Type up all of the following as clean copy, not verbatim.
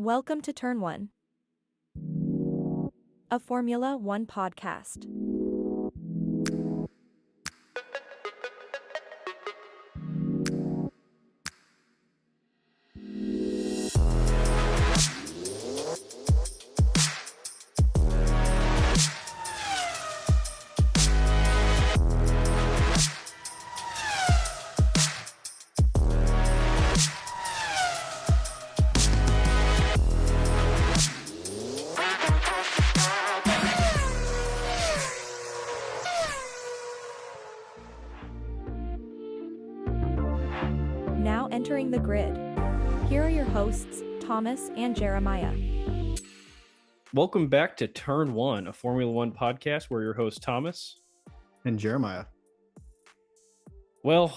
Welcome to Turn 1, a Formula One podcast. Now entering the grid. Here are your hosts, Thomas and Jeremiah. Welcome back to Turn 1, a Formula One podcast. We're your host, Thomas. And Jeremiah. Well,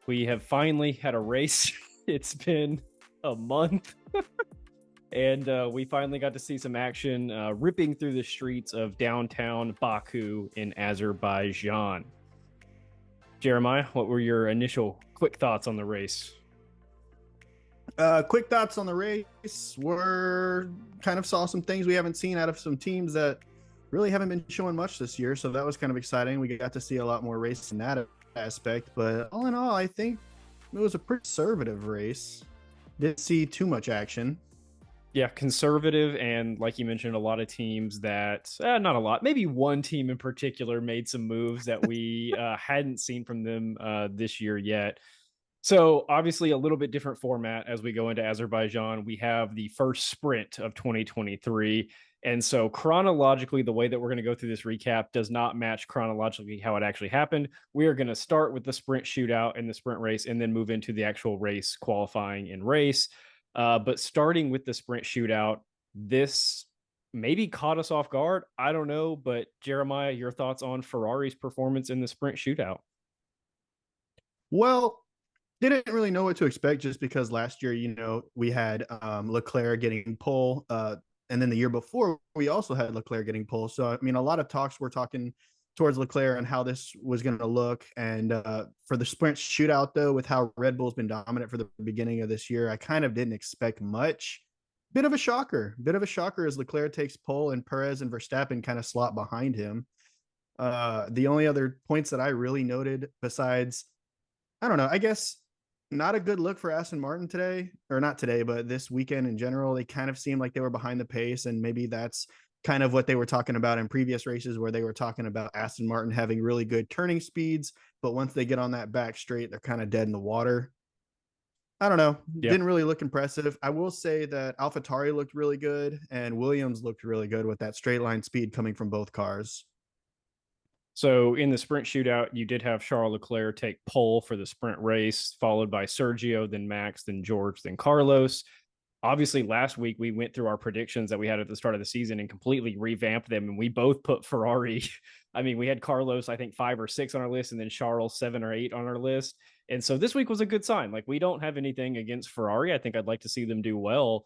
we have finally had a race. It's been a month. And we finally got to see some action ripping through the streets of downtown Baku in Azerbaijan. Jeremiah, what were your initial quick thoughts on the race? Quick thoughts on the race were kind of saw some things we haven't seen out of some teams that really haven't been showing much this year. So that was kind of exciting. We got to see a lot more race in that aspect. But all in all, I think it was a pretty conservative race. Didn't see too much action. Yeah, conservative, and like you mentioned, a lot of teams that, not a lot, maybe one team in particular made some moves that we hadn't seen from them this year yet. So obviously a little bit different format as we go into Azerbaijan. We have the first sprint of 2023. And so chronologically, the way that we're going to go through this recap does not match chronologically how it actually happened. We are going to start with the sprint shootout and the sprint race and then move into the actual race qualifying and race. But starting with the sprint shootout, this maybe caught us off guard. I don't know. But Jeremiah, your thoughts on Ferrari's performance in the sprint shootout? Well, didn't really know what to expect just because last year, we had Leclerc getting pole. And then the year before, we also had Leclerc getting pole. So, I mean, a lot of talks were talking towards Leclerc and how this was going to look. And for the sprint shootout, though, with how Red Bull's been dominant for the beginning of this year, I kind of didn't expect much. Bit of a shocker as Leclerc takes pole and Perez and Verstappen kind of slot behind him. The only other points that I really noted besides, I don't know, I guess not a good look for Aston Martin today, or not today, but this weekend in general. They kind of seemed like they were behind the pace, and maybe that's kind of what they were talking about in previous races where they were talking about Aston Martin having really good turning speeds, but once they get on that back straight, they're kind of dead in the water. I don't know. Yeah. Didn't really look impressive. I will say that AlphaTauri looked really good and Williams looked really good with that straight line speed coming from both cars. So in the sprint shootout, you did have Charles Leclerc take pole for the sprint race, followed by Sergio, then Max, then George, then Carlos. Obviously, last week we went through our predictions that we had at the start of the season and completely revamped them, and we both put Ferrari. I mean, we had Carlos, I think, 5 or 6 on our list, and then Charles 7 or 8 on our list. And so this week was a good sign. Like, we don't have anything against Ferrari. I think I'd like to see them do well.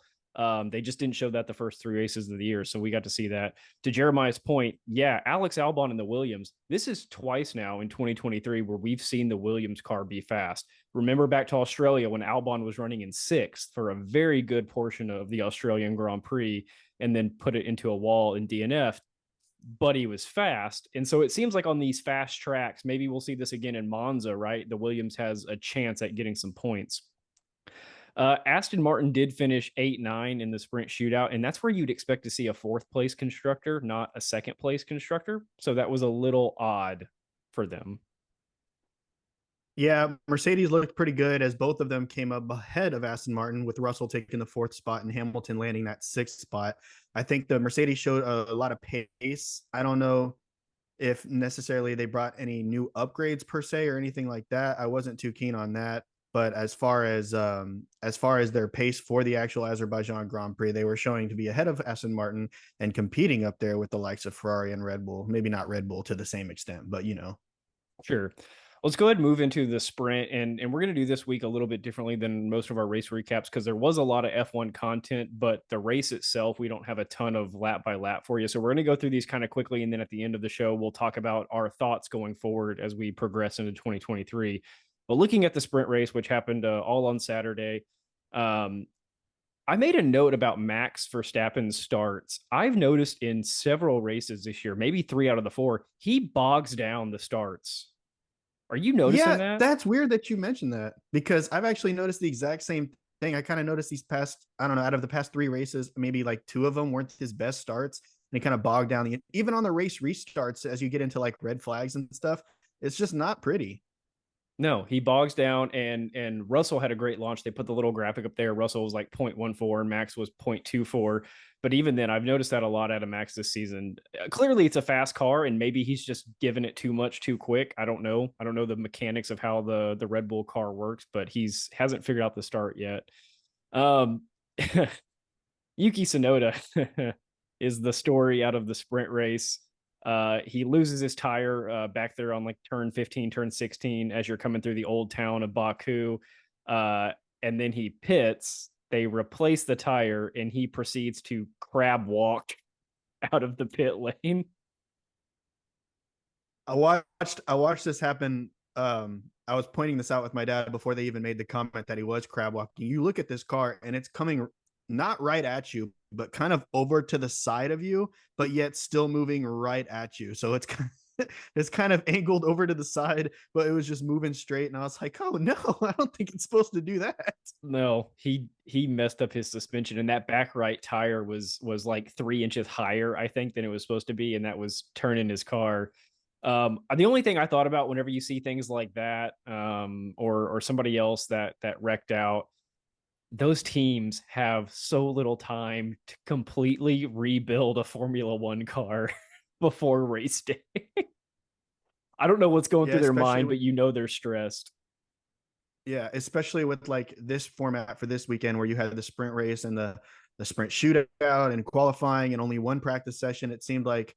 They just didn't show that the first 3 races of the year, so we got to see that. To Jeremiah's point, yeah, Alex Albon and the Williams, this is twice now in 2023 where we've seen the Williams car be fast. Remember back to Australia when Albon was running in 6th for a very good portion of the Australian Grand Prix and then put it into a wall in DNF, but he was fast. And so it seems like on these fast tracks, maybe we'll see this again in Monza, right? The Williams has a chance at getting some points. Aston Martin did finish 8-9 in the sprint shootout, and that's where you'd expect to see a 4th place constructor, not a 2nd place constructor. So that was a little odd for them. Yeah, Mercedes looked pretty good as both of them came up ahead of Aston Martin, with Russell taking the 4th spot and Hamilton landing that 6th spot. I think the Mercedes showed a lot of pace. I don't know if necessarily they brought any new upgrades per se or anything like that. I wasn't too keen on that. But as far as their pace for the actual Azerbaijan Grand Prix, they were showing to be ahead of Aston Martin and competing up there with the likes of Ferrari and Red Bull. Maybe not Red Bull to the same extent, but Sure. Let's go ahead and move into the sprint, and we're going to do this week a little bit differently than most of our race recaps because there was a lot of F1 content, but the race itself, we don't have a ton of lap by lap for you. So we're going to go through these kind of quickly, and then at the end of the show, we'll talk about our thoughts going forward as we progress into 2023. But looking at the sprint race, which happened all on Saturday, I I made a note about Max Verstappen's starts. I've noticed in several races this year, maybe 3 out of the 4, he bogs down the starts. Are you noticing Yeah, that? that's weird that you mentioned that because I've actually noticed the exact same thing. I kind of noticed these past, I don't know, out of the past 3 races, maybe like 2 of them weren't his best starts. And he kind of bogged down even on the race restarts as you get into like red flags and stuff. It's just not pretty. No, he bogs down, and Russell had a great launch. They put the little graphic up there. Russell was like 0.14, Max was 0.24. But even then, I've noticed that a lot out of Max this season. Clearly, it's a fast car, and maybe he's just giving it too much too quick. I don't know. I don't know the mechanics of how the Red Bull car works, but hasn't figured out the start yet. Um, Yuki Tsunoda is the story out of the sprint race. He loses his tire back there on like turn 15, turn 16 as you're coming through the old town of Baku. And then he pits. They replace the tire, and he proceeds to crab walk out of the pit lane. I watched this happen. I was pointing this out with my dad before they even made the comment that he was crab walking. You look at this car and it's coming not right at you, but kind of over to the side of you, but yet still moving right at you. So it's kind of angled over to the side, but it was just moving straight. And I was like, oh no, I don't think it's supposed to do that. No, he messed up his suspension, and that back right tire was like 3 inches higher, I think, than it was supposed to be, and that was turning his car. The only thing I thought about whenever you see things like that, or somebody else that wrecked out, those teams have so little time to completely rebuild a Formula One car before race day. I don't know what's going Yeah, through their especially mind, with but you know they're stressed. Yeah, especially with like this format for this weekend where you had the sprint race and the sprint shootout and qualifying and only one practice session. It seemed like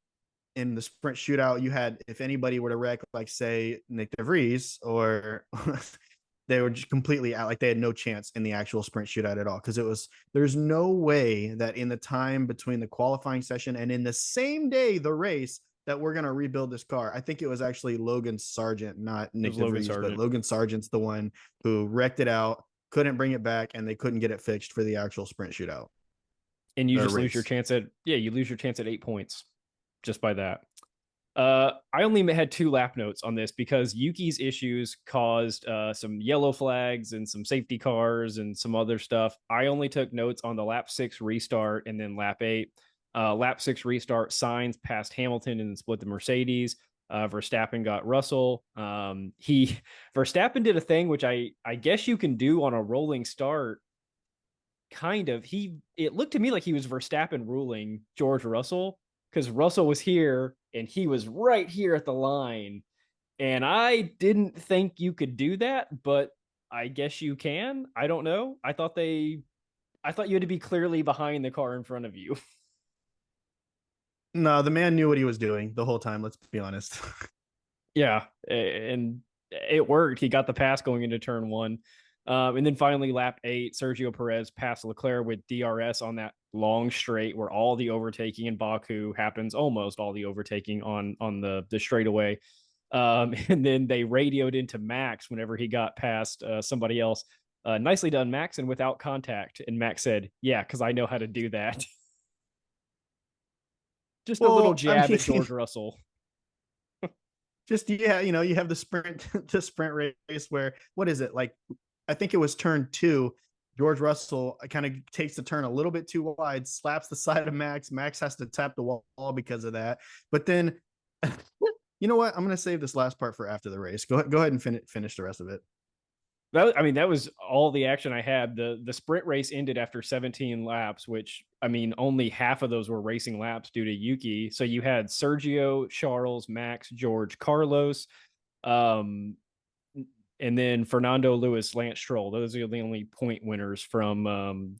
in the sprint shootout you had, if anybody were to wreck, like say Nick DeVries, or they were just completely out, like they had no chance in the actual sprint shootout at all, because there's no way that in the time between the qualifying session and in the same day the race that we're going to rebuild this car. I think it was actually Logan Sargent, not Nick DeVries, but Logan Sargent's the one who wrecked it out, couldn't bring it back, and they couldn't get it fixed for the actual sprint shootout. And you just lose your chance at 8 points just by that. I only had 2 lap notes on this because Yuki's issues caused some yellow flags and some safety cars and some other stuff. I only took notes on the lap 6 restart and then lap 8. Lap 6 restart, Sainz passed Hamilton and split the Mercedes. Verstappen got Russell. Verstappen did a thing which I guess you can do on a rolling start. Kind of. It looked to me like he was Verstappen ruling George Russell, because Russell was here and he was right here at the line. And I didn't think you could do that, but I guess you can. I don't know. I thought you had to be clearly behind the car in front of you. No, the man knew what he was doing the whole time. Let's be honest. Yeah, and it worked. He got the pass going into turn 1. And then finally, lap 8, Sergio Perez passed Leclerc with DRS on that long straight where all the overtaking in Baku happens, almost all the overtaking on the straightaway. And then they radioed into Max whenever he got past somebody else. Nicely done, Max, and without contact. And Max said, yeah, because I know how to do that. Just a little jab at George Russell. Just, yeah, you have the sprint race where, what is it, like, I think it was turn 2. George Russell kind of takes the turn a little bit too wide, slaps the side of Max. Max has to tap the wall because of that. But then, you know what? I'm going to save this last part for after the race. Go ahead and finish the rest of it. That was all the action I had. The sprint race ended after 17 laps, which, I mean, only half of those were racing laps due to Yuki. So you had Sergio, Charles, Max, George, Carlos, and then Fernando, Lewis, Lance Stroll. Those are the only point winners from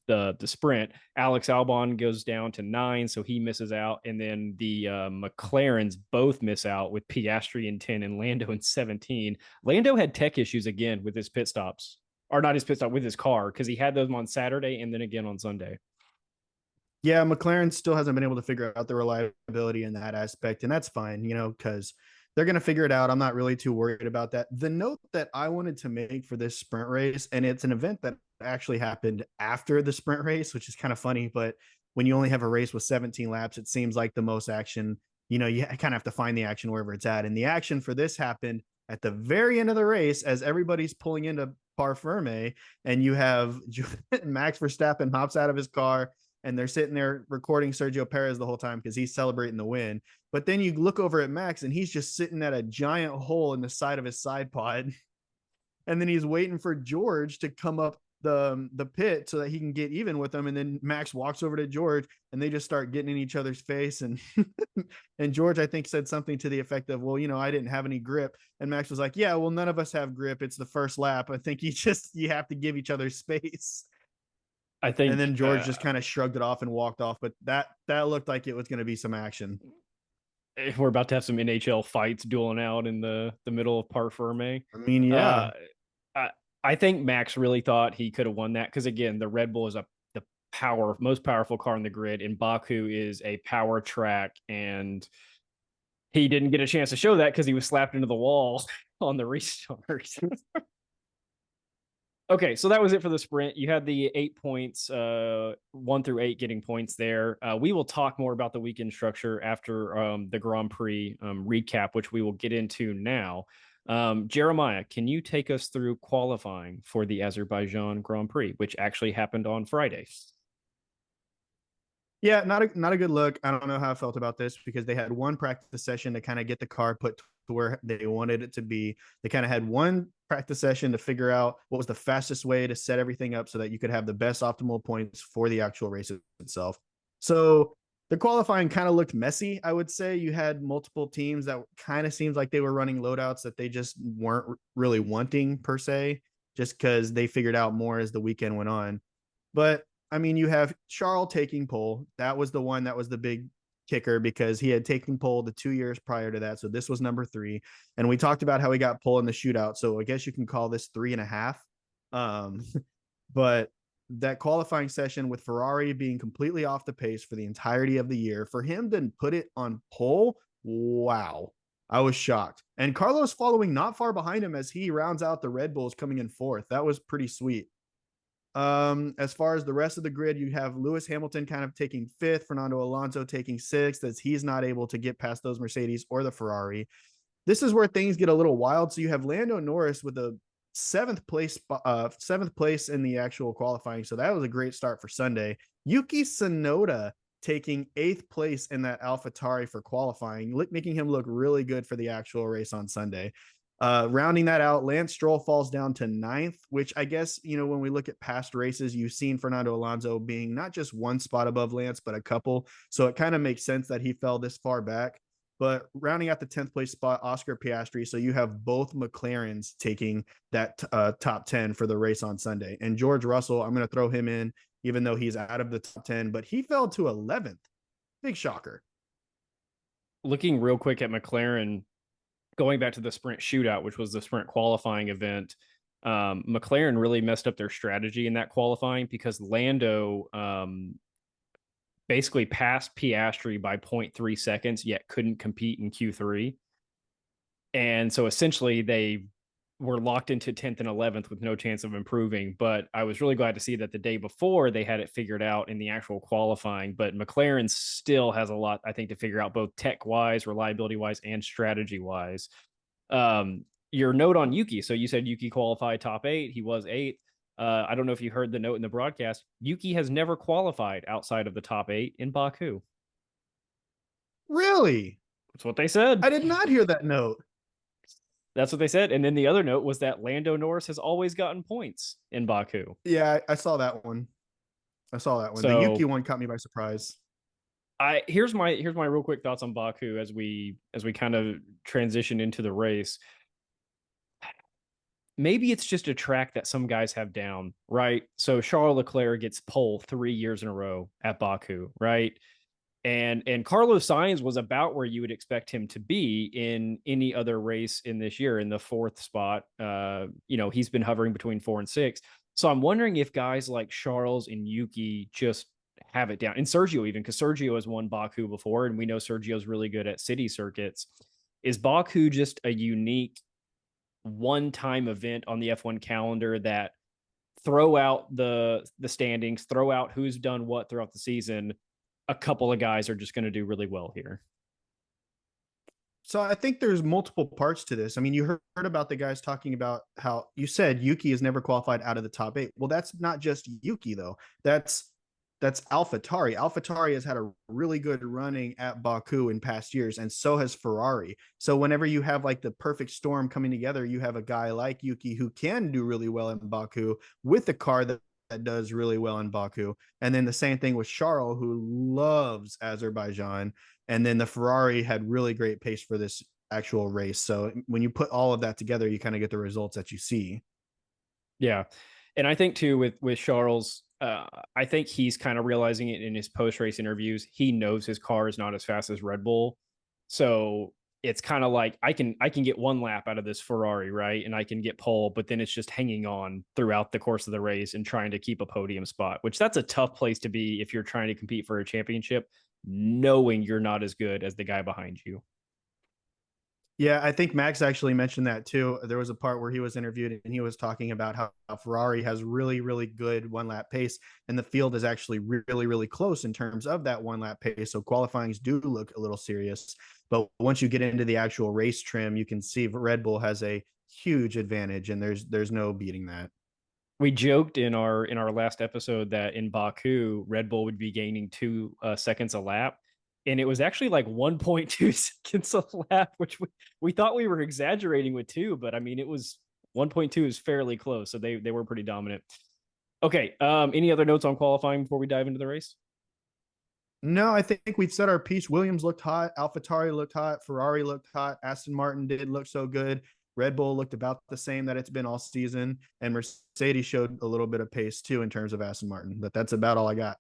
the sprint. Alex Albon goes down to 9, so he misses out. And then the McLarens both miss out, with Piastri in 10 and Lando in 17. Lando had tech issues again with his pit stops. Or not his pit stop, with his car, because he had those on Saturday and then again on Sunday. Yeah, McLaren still hasn't been able to figure out the reliability in that aspect, and that's fine, because they're going to figure it out. I'm not really too worried about that. The note that I wanted to make for this sprint race, and it's an event that actually happened after the sprint race, which is kind of funny. But when you only have a race with 17 laps, it seems like the most action, you kind of have to find the action wherever it's at. And the action for this happened at the very end of the race as everybody's pulling into Parferme, and you have Max Verstappen hops out of his car, and they're sitting there recording Sergio Perez the whole time because he's celebrating the win. But then you look over at Max, and he's just sitting at a giant hole in the side of his side pod. And then he's waiting for George to come up the pit so that he can get even with them. And then Max walks over to George, and they just start getting in each other's face. And and George, I think, said something to the effect of, well, I didn't have any grip. And Max was like, yeah, well, none of us have grip. It's the first lap. I think you have to give each other space. I think, and then George just kind of shrugged it off and walked off. But that looked like it was going to be some action. We're about to have some NHL fights dueling out in the middle of Parferme. I mean, yeah. I think Max really thought he could have won that because, again, the Red Bull is the most powerful car on the grid, and Baku is a power track, and he didn't get a chance to show that because he was slapped into the wall on the restart. Okay, so that was it for the sprint. You had the 8 points, 1 through 8 getting points there. We will talk more about the weekend structure after the Grand Prix recap, which we will get into now. Jeremiah, can you take us through qualifying for the Azerbaijan Grand Prix, which actually happened on Friday? Yeah, not a good look. I don't know how I felt about this because they had one practice session to kind of get the car put to where they wanted it to be. They kind of had one practice session to figure out what was the fastest way to set everything up so that you could have the best optimal points for the actual race itself. So the qualifying kind of looked messy, I would say. You had multiple teams that kind of seems like they were running loadouts that they just weren't really wanting per se, just because they figured out more as the weekend went on. But I mean, you have Charles taking pole. That was the one that was the big kicker because he had taken pole the 2 years prior to that. So this was number 3. And we talked about how he got pole in the shootout. So I guess you can call this 3.5. But that qualifying session with Ferrari being completely off the pace for the entirety of the year, for him to put it on pole, wow. I was shocked. And Carlos following not far behind him as he rounds out the Red Bulls coming in 4th. That was pretty sweet. As far as the rest of the grid, you have Lewis Hamilton kind of taking 5th, Fernando Alonso taking 6th, as he's not able to get past those Mercedes or the Ferrari. This is where things get a little wild. So you have Lando Norris with a 7th place in the actual qualifying. So that was a great start for Sunday. Yuki Tsunoda taking 8th place in that AlphaTauri for qualifying, making him look really good for the actual race on Sunday. Rounding that out, Lance Stroll falls down to 9th, which I guess, when we look at past races, you've seen Fernando Alonso being not just one spot above Lance, but a couple. So it kind of makes sense that he fell this far back. But rounding out the 10th place spot, Oscar Piastri. So you have both McLarens taking that top 10 for the race on Sunday. And George Russell, I'm going to throw him in, even though he's out of the top 10, but he fell to 11th. Big shocker. Looking real quick at McLaren, going back to the sprint shootout, which was the sprint qualifying event, McLaren really messed up their strategy in that qualifying because Lando basically passed Piastri by 0.3 seconds, yet couldn't compete in Q3. And so essentially they were locked into 10th and 11th with no chance of improving. But I was really glad to see that the day before they had it figured out in the actual qualifying. But McLaren still has a lot, I think, to figure out, both tech-wise, reliability-wise, and strategy-wise. Your note on Yuki. So you said Yuki qualified top 8. He was 8th. I don't know if you heard the note in the broadcast. Yuki has never qualified outside of the top 8 in Baku. Really? That's what they said. I did not hear that note. That's what they said. And then the other note was that Lando Norris has always gotten points in Baku. Yeah, I saw that one. So, the Yuki one caught me by surprise. Here's my real quick thoughts on Baku as we kind of transition into the race. Maybe it's just a track that some guys have down, right? So Charles Leclerc gets pole 3 years in a row at Baku, right? And Carlos Sainz was about where you would expect him to be in any other race in this year, in the 4th spot. He's been hovering between 4 and 6. So I'm wondering if guys like Charles and Yuki just have it down, and Sergio even, because Sergio has won Baku before, and we know Sergio's really good at city circuits. Is Baku just a unique one-time event on the F1 calendar that throw out the standings, throw out who's done what throughout the season. A couple of guys are just going to do really well here. So I think there's multiple parts to this. I mean, you heard about the guys talking about how you said Yuki has never qualified out of the top 8. Well, that's not just Yuki though. That's AlphaTauri. AlphaTauri has had a really good running at Baku in past years, and so has Ferrari. So whenever you have like the perfect storm coming together, you have a guy like Yuki who can do really well in Baku with a car that does really well in Baku. And then the same thing with Charles, who loves Azerbaijan. And then the Ferrari had really great pace for this actual race. So when you put all of that together, you kind of get the results that you see. Yeah. And I think too with Charles, I think he's kind of realizing it in his post-race interviews. He knows his car is not as fast as Red Bull. So it's kind of like I can get one lap out of this Ferrari, right? And I can get pole, but then it's just hanging on throughout the course of the race and trying to keep a podium spot, which that's a tough place to be if you're trying to compete for a championship, knowing you're not as good as the guy behind you. Yeah, I think Max actually mentioned that too. There was a part where he was interviewed and he was talking about how Ferrari has really, really good one lap pace, and the field is actually really, really close in terms of that one lap pace. So qualifyings do look a little serious. But once you get into the actual race trim, you can see Red Bull has a huge advantage, and there's no beating that. We joked in our last episode that in Baku, Red Bull would be gaining 2 seconds a lap. And it was actually like 1.2 seconds a lap, which we thought we were exaggerating with 2, but I mean, it was 1.2 is fairly close. So they were pretty dominant. Okay. Any other notes on qualifying before we dive into the race? No, I think we've said our piece. Williams looked hot. AlphaTauri looked hot. Ferrari looked hot. Aston Martin did look so good. Red Bull looked about the same that it's been all season. And Mercedes showed a little bit of pace too in terms of Aston Martin. But that's about all I got.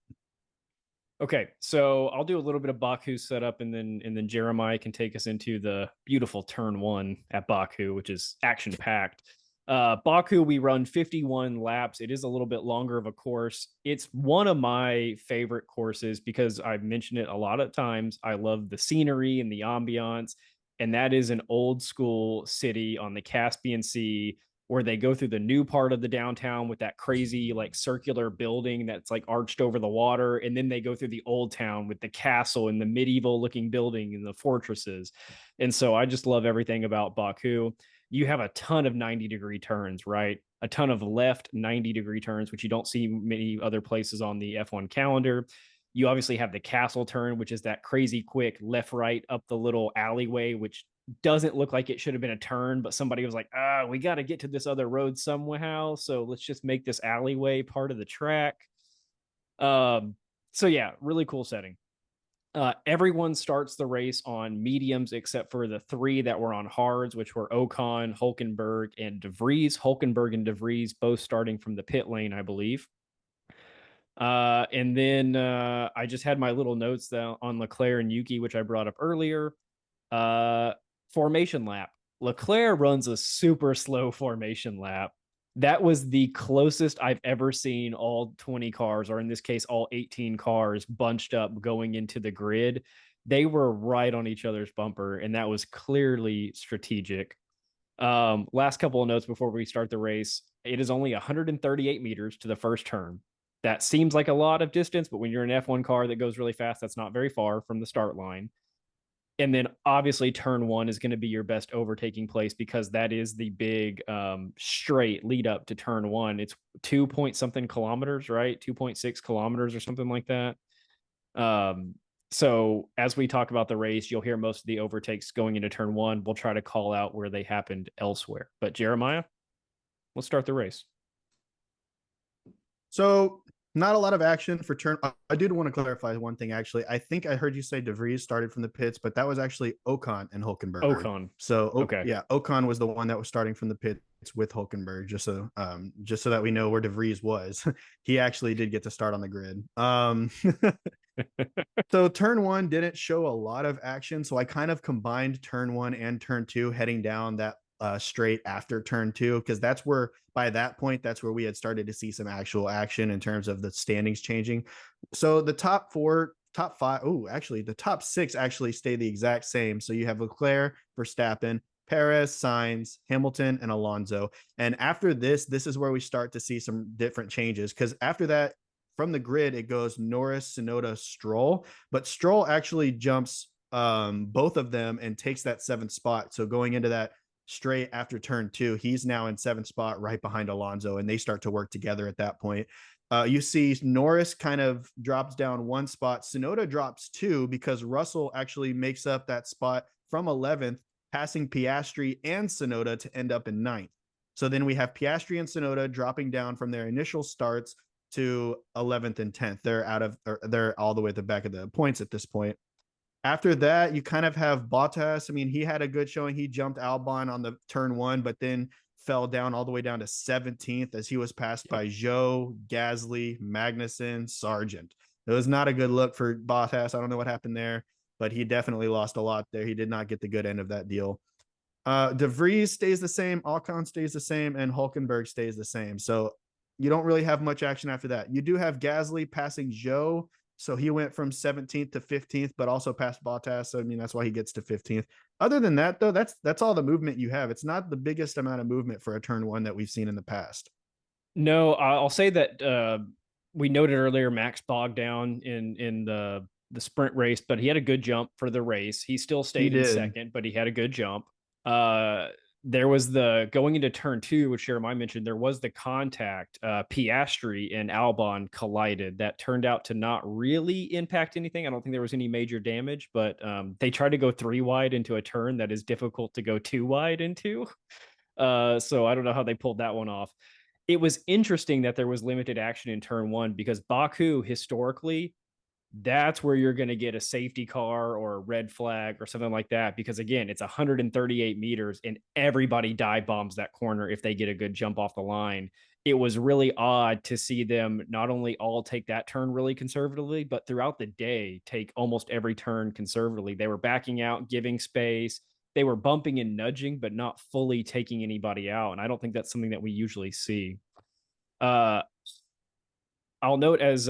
Okay, so I'll do a little bit of Baku setup, and then Jeremiah can take us into the beautiful turn 1 at Baku, which is action packed. Baku, we run 51 laps. It is a little bit longer of a course. It's one of my favorite courses because I've mentioned it a lot of times. I love the scenery and the ambiance, and that is an old school city on the Caspian Sea, where they go through the new part of the downtown with that crazy like circular building that's like arched over the water. And then they go through the old town with the castle and the medieval looking building and the fortresses. And so I just love everything about Baku. You have a ton of 90-degree turns, right? A ton of left 90-degree turns, which you don't see many other places on the F1 calendar. You obviously have the castle turn, which is that crazy quick left, right up the little alleyway, which doesn't look like it should have been a turn, but somebody was like, we got to get to this other road somehow. So let's just make this alleyway part of the track. So yeah, really cool setting. Everyone starts the race on mediums except for the 3 that were on hards, which were Ocon, Hulkenberg, and De Vries. Hulkenberg and De Vries both starting from the pit lane, I believe. And then I just had my little notes on Leclerc and Yuki, which I brought up earlier. Formation lap. Leclerc runs a super slow formation lap. That was the closest I've ever seen all 20 cars, or in this case, all 18 cars bunched up going into the grid. They were right on each other's bumper, and that was clearly strategic. Last couple of notes before we start the race. It is only 138 meters to the first turn. That seems like a lot of distance, but when you're an F1 car that goes really fast, that's not very far from the start line. And then obviously turn 1 is going to be your best overtaking place because that is the big straight lead up to turn 1. It's 2 point something kilometers, right? 2.6 kilometers or something like that. So as we talk about the race, you'll hear most of the overtakes going into turn 1. We'll try to call out where they happened elsewhere. But Jeremiah, let's start the race. So not a lot of action for turn. I did want to clarify one thing, actually. I think I heard you say De Vries started from the pits, but that was actually Ocon and Hulkenberg. Ocon. So, okay. Yeah, Ocon was the one that was starting from the pits with Hulkenberg, just so that we know where De Vries was. He actually did get to start on the grid. So turn 1 didn't show a lot of action. So I kind of combined turn 1 and turn 2 heading down that straight after turn 2, because that's where by that point that's where we had started to see some actual action in terms of the standings changing. So the top 5, actually the top 6 actually stay the exact same. So you have Leclerc, Verstappen, Perez, Sainz, Hamilton, and Alonso. And after this is where we start to see some different changes, because after that, from the grid, it goes Norris, Tsunoda, Stroll, but Stroll actually jumps both of them and takes that 7th spot. So going into that straight after turn 2, he's now in 7th spot right behind Alonso, and they start to work together at that point. You see Norris kind of drops down 1 spot. Tsunoda drops 2 because Russell actually makes up that spot from 11th, passing Piastri and Tsunoda to end up in 9th. So then we have Piastri and Tsunoda dropping down from their initial starts to 11th and 10th. They're all the way at the back of the points at this point. After that, you kind of have Bottas. I mean, he had a good showing. He jumped Albon on the turn 1, but then fell down all the way down to 17th as he was passed by Zhou, Gasly, Magnussen, Sargent. It was not a good look for Bottas. I don't know what happened there, but he definitely lost a lot there. He did not get the good end of that deal. De Vries stays the same, Ocon stays the same, and Hulkenberg stays the same. So you don't really have much action after that. You do have Gasly passing Zhou, so he went from 17th to 15th, but also passed Bottas. So I mean, that's why he gets to 15th. Other than that, though, that's all the movement you have. It's not the biggest amount of movement for a turn 1 that we've seen in the past. No, I'll say that we noted earlier Max bogged down in the sprint race, but he had a good jump for the race. He still stayed in second, but he had a good jump. There was the going into turn 2, which Jeremiah mentioned, there was the contact. Piastri and Albon collided. That turned out to not really impact anything. I don't think there was any major damage, but they tried to go 3 wide into a turn that is difficult to go 2 wide into. So I don't know how they pulled that one off. It was interesting that there was limited action in turn 1 because Baku historically, that's where you're going to get a safety car or a red flag or something like that. Because again, it's 138 meters and everybody dive bombs that corner if they get a good jump off the line. It was really odd to see them not only all take that turn really conservatively, but throughout the day, take almost every turn conservatively. They were backing out, giving space. They were bumping and nudging, but not fully taking anybody out. And I don't think that's something that we usually see. I'll note as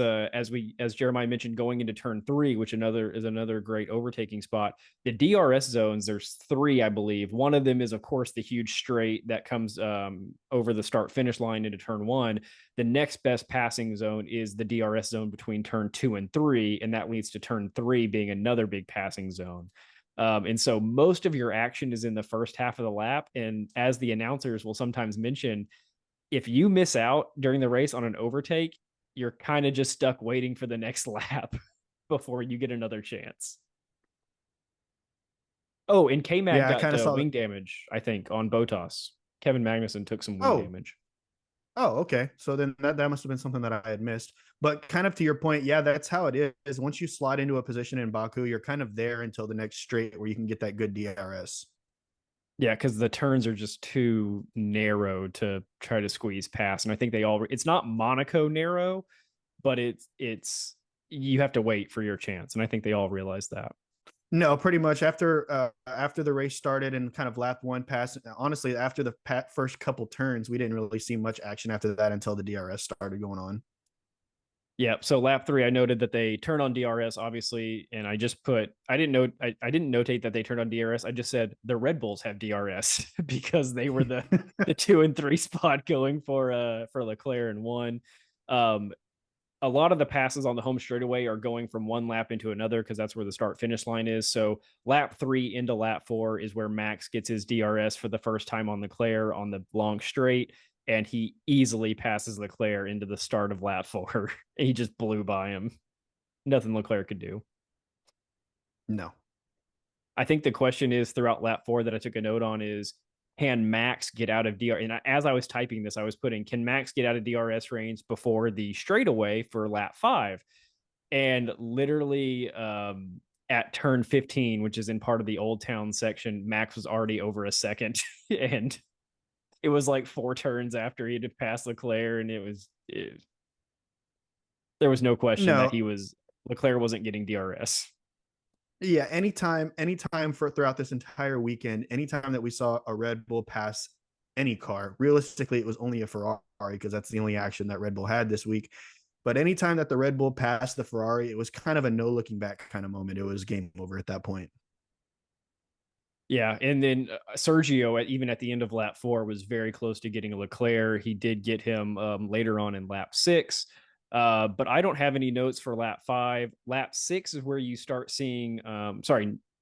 Jeremiah mentioned, going into turn 3, which is another great overtaking spot. The DRS zones, there's 3, I believe. One of them is, of course, the huge straight that comes over the start finish line into turn 1. The next best passing zone is the DRS zone between turn 2 and 3, and that leads to turn 3 being another big passing zone. And so most of your action is in the first half of the lap. And as the announcers will sometimes mention, if you miss out during the race on an overtake, you're kind of just stuck waiting for the next lap before you get another chance. Oh, and K-Mag got wing damage, I think, on Bottas. Kevin Magnussen took some wing damage. Oh, okay. So then that must have been something that I had missed. But kind of to your point, yeah, that's how it is. Once you slide into a position in Baku, you're kind of there until the next straight where you can get that good DRS. Yeah, because the turns are just too narrow to try to squeeze past. And I think it's not Monaco narrow, but it's you have to wait for your chance. And I think they all realize that. No, pretty much after the race started and kind of lap 1 pass. Honestly, after the first couple turns, we didn't really see much action after that until the DRS started going on. Yeah. So lap 3, I noted that they turned on DRS, obviously, and I just put I didn't notate that they turned on DRS. I just said the Red Bulls have DRS because they were the 2 and 3 spot going for Leclerc and 1. A lot of the passes on the home straightaway are going from one lap into another because that's where the start finish line is. So lap 3 into lap 4 is where Max gets his DRS for the first time on Leclerc on the long straight. And he easily passes Leclerc into the start of lap 4. He just blew by him. Nothing Leclerc could do. No. I think the question is throughout lap 4 that I took a note on is, can Max get out of DRS? And as I was typing this, I was putting, can Max get out of DRS range before the straightaway for lap 5? And literally at turn 15, which is in part of the Old Town section, Max was already over a second. And it was like 4 turns after he had passed Leclerc, and there was no question that Leclerc wasn't getting DRS. Yeah, anytime throughout this entire weekend, anytime that we saw a Red Bull pass any car, realistically, it was only a Ferrari because that's the only action that Red Bull had this week. But anytime that the Red Bull passed the Ferrari, it was kind of a no looking back kind of moment. It was game over at that point. Yeah, and then Sergio, even at the end of lap 4, was very close to getting Leclerc. He did get him later on in lap 6, but I don't have any notes for lap 5. Lap 6 is where you start seeing,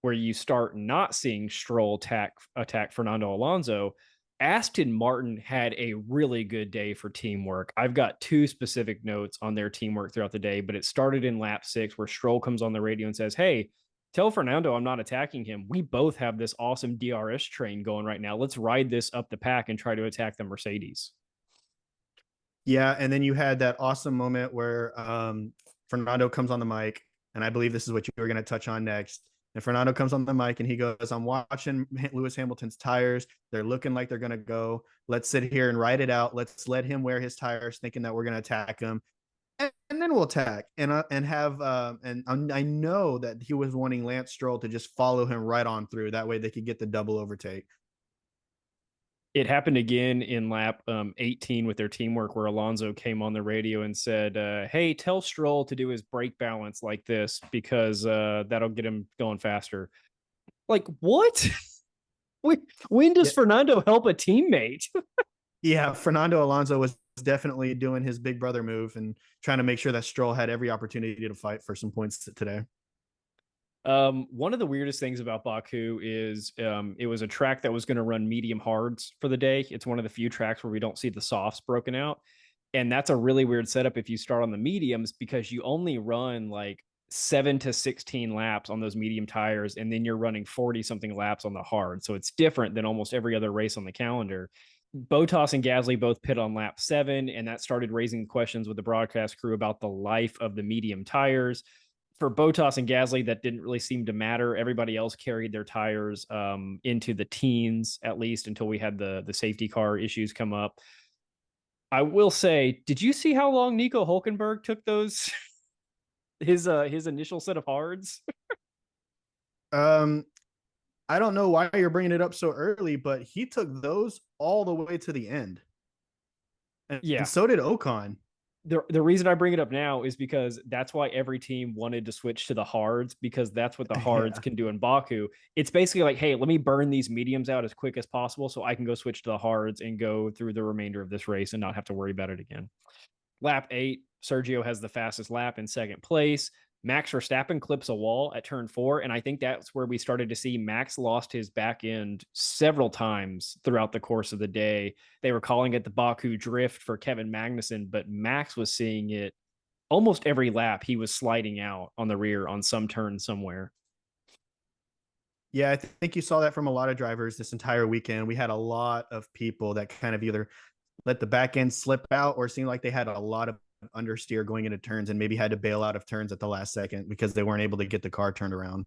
where you start not seeing Stroll attack Fernando Alonso. Aston Martin had a really good day for teamwork. I've got 2 specific notes on their teamwork throughout the day, but it started in lap 6 where Stroll comes on the radio and says, "Hey, tell Fernando I'm not attacking him. We both have this awesome DRS train going right now. Let's ride this up the pack and try to attack the Mercedes." Yeah, and then you had that awesome moment where Fernando comes on the mic, and I believe this is what you were going to touch on next. And Fernando comes on the mic and he goes, "I'm watching Lewis Hamilton's tires. They're looking like they're going to go. Let's sit here and ride it out. Let's let him wear his tires, thinking that we're going to attack him, and then we'll attack." And have and I know that he was wanting Lance Stroll to just follow him right on through. That way they could get the double overtake. It happened again in lap 18 with their teamwork, where Alonso came on the radio and said, "Hey, tell Stroll to do his brake balance like this because that'll get him going faster." Like, what? When does Fernando help a teammate? Yeah, Fernando Alonso was definitely doing his big brother move and trying to make sure that Stroll had every opportunity to fight for some points today. One of the weirdest things about Baku is it was a track that was going to run medium hards for the day. It's one of the few tracks where we don't see the softs broken out. And that's a really weird setup if you start on the mediums, because you only run like 7 to 16 laps on those medium tires, and then you're running 40 something laps on the hard. So it's different than almost every other race on the calendar. Bottas and Gasly both pit on lap 7, and that started raising questions with the broadcast crew about the life of the medium tires. For Bottas and Gasly, that didn't really seem to matter. Everybody else carried their tires into the teens, at least until we had the safety car issues come up. I will say, did you see how long Nico Hulkenberg took those his initial set of hards? Um, I don't know why you're bringing it up so early, but he took those all the way to the end, and Yeah. so did Ocon. The reason I bring it up now is because that's why every team wanted to switch to the hards, because that's what the hards Yeah. can do in Baku. It's basically like, hey, let me burn these mediums out as quick as possible so I can go switch to the hards and go through the remainder of this race and not have to worry about it again. Lap 8, Sergio has the fastest lap in second place. Max Verstappen clips a wall at turn 4, and I think that's where we started to see Max lost his back end several times throughout the course of the day. They were calling it the Baku drift for Kevin Magnussen, but Max was seeing it almost every lap. He was sliding out on the rear on some turn somewhere. Yeah, I think you saw that from a lot of drivers this entire weekend. We had a lot of people that kind of either let the back end slip out or seemed like they had a lot of understeer going into turns and maybe had to bail out of turns at the last second because they weren't able to get the car turned around.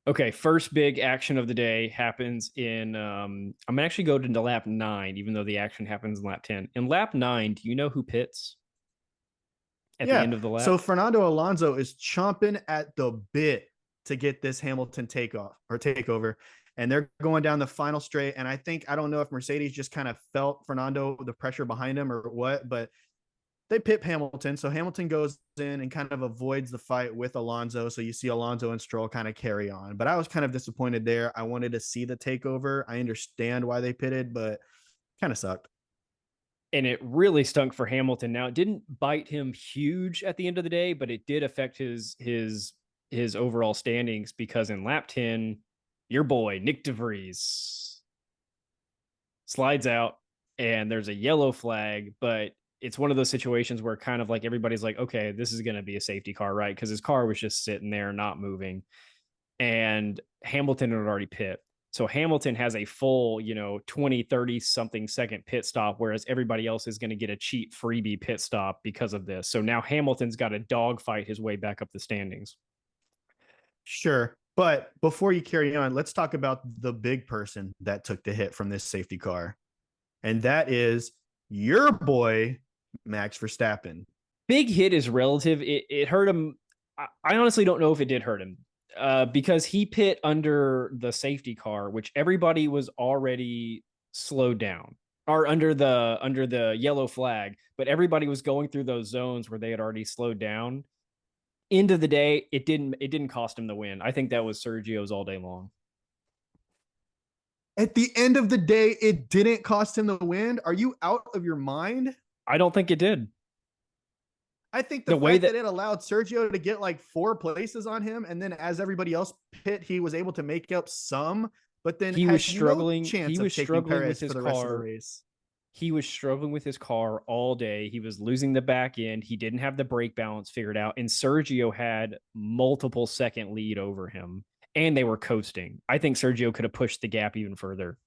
Okay, first big action of the day happens in I'm gonna actually go to lap 9, even though the action happens in lap 10. In lap 9, do you know who pits at the Yeah. end of the lap? So Fernando Alonso is chomping at the bit to get this Hamilton takeover. And they're going down the final straight. And I don't know if Mercedes just kind of felt Fernando, the pressure behind him or what, but they pit Hamilton. So Hamilton goes in and kind of avoids the fight with Alonso. So you see Alonso and Stroll kind of carry on. But I was kind of disappointed there. I wanted to see the takeover. I understand why they pitted, but kind of sucked. And it really stunk for Hamilton. Now, it didn't bite him huge at the end of the day, but it did affect his overall standings, because in lap 10, your boy Nick DeVries slides out and there's a yellow flag, but it's one of those situations where kind of like everybody's like, okay, this is going to be a safety car, right? Because his car was just sitting there not moving, and Hamilton had already pit. So Hamilton has a full, 20, 30 something second pit stop, whereas everybody else is going to get a cheap freebie pit stop because of this. So now Hamilton's got to dogfight his way back up the standings. Sure. But before you carry on, let's talk about the big person that took the hit from this safety car. And that is your boy, Max Verstappen. Big hit is relative. It hurt him. I honestly don't know if it did hurt him, because he pit under the safety car, which everybody was already slowed down, or under the yellow flag, but everybody was going through those zones where they had already slowed down. End of the day, it didn't cost him the win. I think that was Sergio's all day long. At the end of the day, it didn't cost him the win. Are you out of your mind? I don't think it did. I think the The way fact that that it allowed Sergio to get like 4 places on him, and then as everybody else pit, he was able to make up some, but then he was had no struggling, chance he of was taking struggling with Perez his for the rest of the car. race. He was struggling with his car all day. He was losing the back end. He didn't have the brake balance figured out. And Sergio had multiple second lead over him, and they were coasting. I think Sergio could have pushed the gap even further.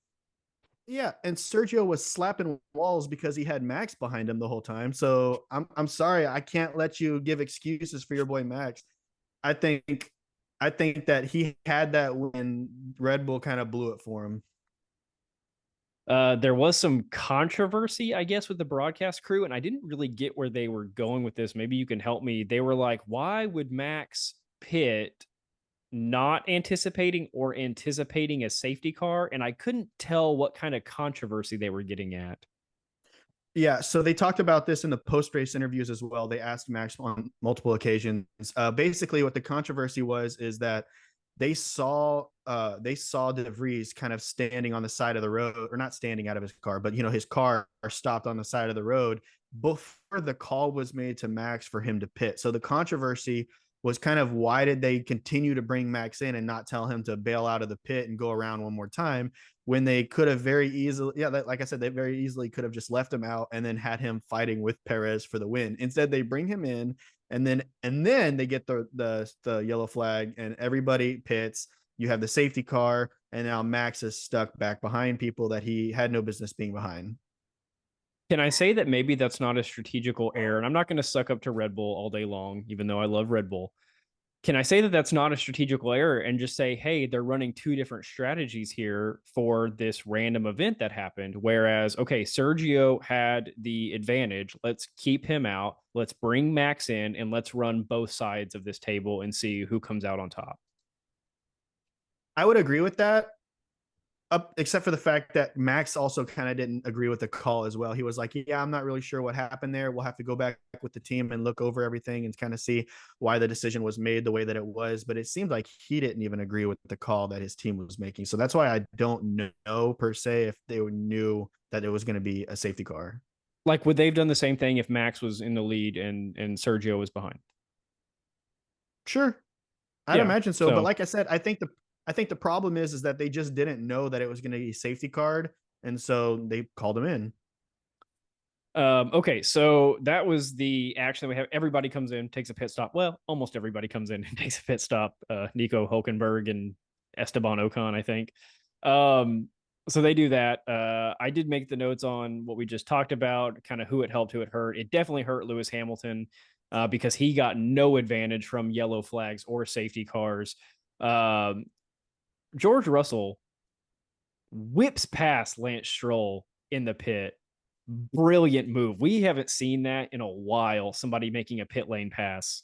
Yeah, and Sergio was slapping walls because he had Max behind him the whole time. So I'm sorry, I can't let you give excuses for your boy Max. I think I think that he had that when Red Bull kind of blew it for him. There was some controversy, I guess, with the broadcast crew, and I didn't really get where they were going with this. Maybe you can help me. They were like, why would Max pit not anticipating a safety car? And I couldn't tell what kind of controversy they were getting at. Yeah, so they talked about this in the post-race interviews as well. They asked Max on multiple occasions. Basically, what the controversy was is that they saw De Vries kind of standing on the side of the road, or not standing out of his car, but his car stopped on the side of the road before the call was made to Max for him to pit. So the controversy was kind of, why did they continue to bring Max in and not tell him to bail out of the pit and go around one more time, when they could have very easily, like I said, they very easily could have just left him out and then had him fighting with Perez for the win. Instead, they bring him in, and then they get the yellow flag, and everybody pits. You have the safety car, and now Max is stuck back behind people that he had no business being behind. Can I say that maybe that's not a strategical error? And I'm not going to suck up to Red Bull all day long, even though I love Red Bull. Can I say that that's not a strategical error and just say, hey, they're running two different strategies here for this random event that happened? Whereas, okay, Sergio had the advantage. Let's keep him out. Let's bring Max in, and let's run both sides of this table and see who comes out on top. I would agree with that, except for the fact that Max also kind of didn't agree with the call as well. He was like, yeah, I'm not really sure what happened there. We'll have to go back with the team and look over everything and kind of see why the decision was made the way that it was. But it seemed like he didn't even agree with the call that his team was making. So that's why I don't know per se if they knew that it was going to be a safety car. Like, would they have done the same thing if Max was in the lead and Sergio was behind? Sure. I'd Yeah, imagine so. so But like I said, I think the problem is that they just didn't know that it was going to be a safety card, and so they called him in. Okay, so that was the action that we have. Everybody comes in, takes a pit stop. Well, almost everybody comes in and takes a pit stop. Nico Hulkenberg and Esteban Ocon, I think. So they do that. I did make the notes on what we just talked about, kind of who it helped, who it hurt. It definitely hurt Lewis Hamilton because he got no advantage from yellow flags or safety cars. Um, George Russell whips past Lance Stroll in the pit. Brilliant move. We haven't seen that in a while. Somebody making a pit lane pass.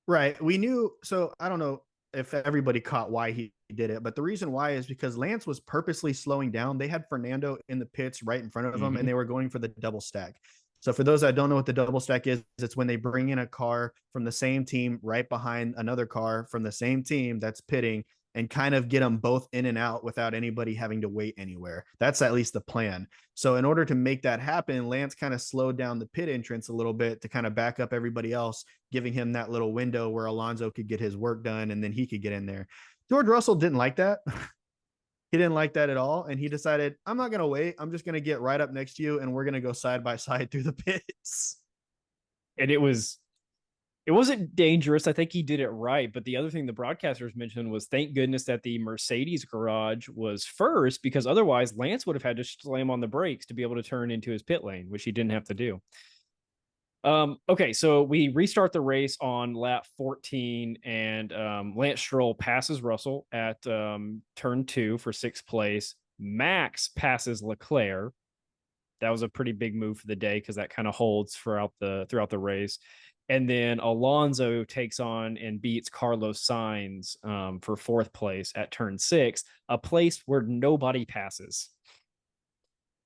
Right. We knew. So I don't know if everybody caught why he did it, but the reason why is because Lance was purposely slowing down. They had Fernando in the pits right in front of him, and they were going for the double stack. So for those that don't know what the double stack is, it's when they bring in a car from the same team right behind another car from the same team that's pitting, and kind of get them both in and out without anybody having to wait anywhere. That's at least the plan. So in order to make that happen, Lance kind of slowed down the pit entrance a little bit to kind of back up everybody else, giving him that little window where Alonso could get his work done and then he could get in there. George Russell didn't like that. He didn't like that at all. And he decided, I'm not going to wait. I'm just going to get right up next to you, and we're going to go side by side through the pits. And it wasn't dangerous. I think he did it right. But the other thing the broadcasters mentioned was, thank goodness that the Mercedes garage was first, because otherwise Lance would have had to slam on the brakes to be able to turn into his pit lane, which he didn't have to do. Okay, so we restart the race on lap 14, and Lance Stroll passes Russell at turn 2 for 6th place. Max passes Leclerc. That was a pretty big move for the day because that kind of holds throughout the race. And then Alonso takes on and beats Carlos Sainz for 4th place at turn 6, a place where nobody passes.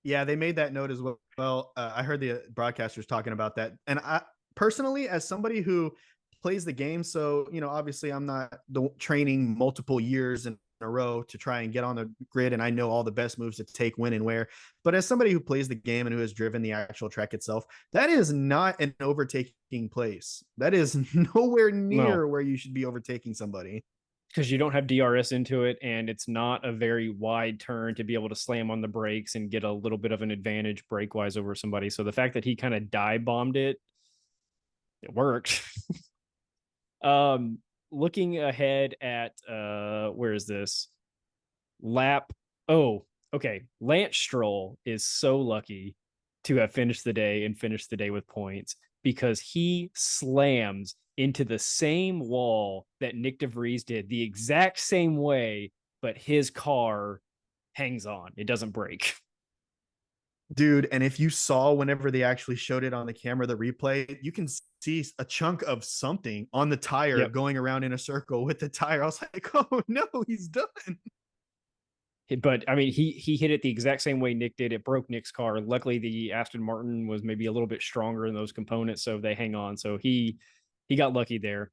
Yeah, they made that note as well. I heard the broadcasters talking about that. And I personally, as somebody who plays the game, so, obviously I'm not training multiple years in a row to try and get on the grid. And I know all the best moves to take, when, and where. But as somebody who plays the game and who has driven the actual track itself, that is not an overtaking place. That is nowhere near where you should be overtaking somebody. Because you don't have DRS into it, and it's not a very wide turn to be able to slam on the brakes and get a little bit of an advantage brake wise over somebody. So the fact that he kind of dive bombed it worked. Looking ahead at where is this lap? Oh, okay. Lance Stroll is so lucky to have finished the day and finished the day with points, because he slams into the same wall that Nick DeVries did, the exact same way, but his car hangs on. It doesn't break. Dude, and if you saw whenever they actually showed it on the camera, the replay, you can see a chunk of something on the tire going around in a circle with the tire. I was like, oh no, he's done. But I mean, he hit it the exact same way Nick did. It broke Nick's car. Luckily, the Aston Martin was maybe a little bit stronger in those components, so they hang on. So he got lucky there.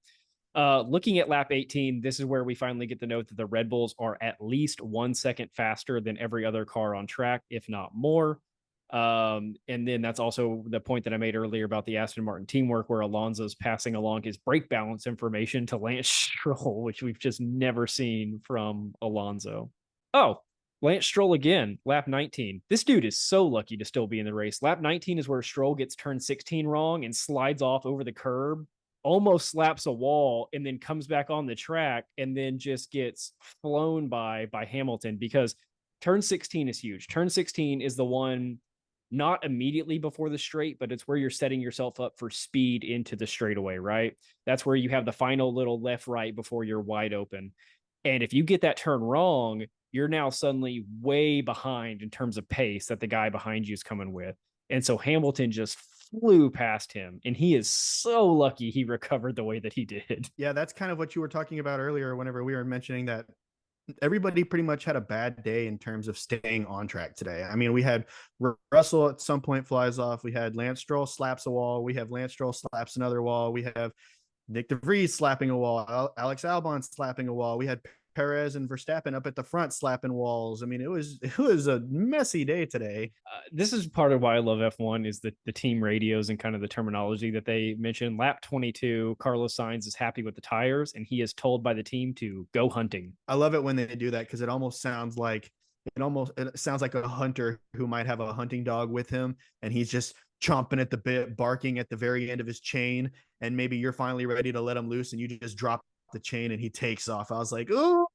Looking at lap 18, this is where we finally get to note that the Red Bulls are at least 1 second faster than every other car on track, if not more. And then that's also the point that I made earlier about the Aston Martin teamwork, where Alonso's passing along his brake balance information to Lance Stroll, which we've just never seen from Alonso. Oh, Lance Stroll again, lap 19. This dude is so lucky to still be in the race. Lap 19 is where Stroll gets turn 16 wrong and slides off over the curb, almost slaps a wall, and then comes back on the track and then just gets flown by Hamilton, because turn 16 is huge. Turn 16 is the one not immediately before the straight, but it's where you're setting yourself up for speed into the straightaway, right? That's where you have the final little left right before you're wide open. And if you get that turn wrong, you're now suddenly way behind in terms of pace that the guy behind you is coming with. And so Hamilton just flew past him, and he is so lucky he recovered the way that he did. Yeah, that's kind of what you were talking about earlier whenever we were mentioning that everybody pretty much had a bad day in terms of staying on track today. I mean, we had Russell at some point flies off. We had Lance Stroll slaps a wall. We have Lance Stroll slaps another wall. We have Nick DeVries slapping a wall. Alex Albon slapping a wall. We had Perez and Verstappen up at the front slapping walls. I mean, it was a messy day today. This is part of why I love F1 is the team radios and kind of the terminology that they mention. Lap 22, Carlos Sainz is happy with the tires, and he is told by the team to go hunting. I love it when they do that, because it sounds like a hunter who might have a hunting dog with him, and he's just chomping at the bit, barking at the very end of his chain, and maybe you're finally ready to let him loose and you just drop the chain and he takes off. I was like, oh,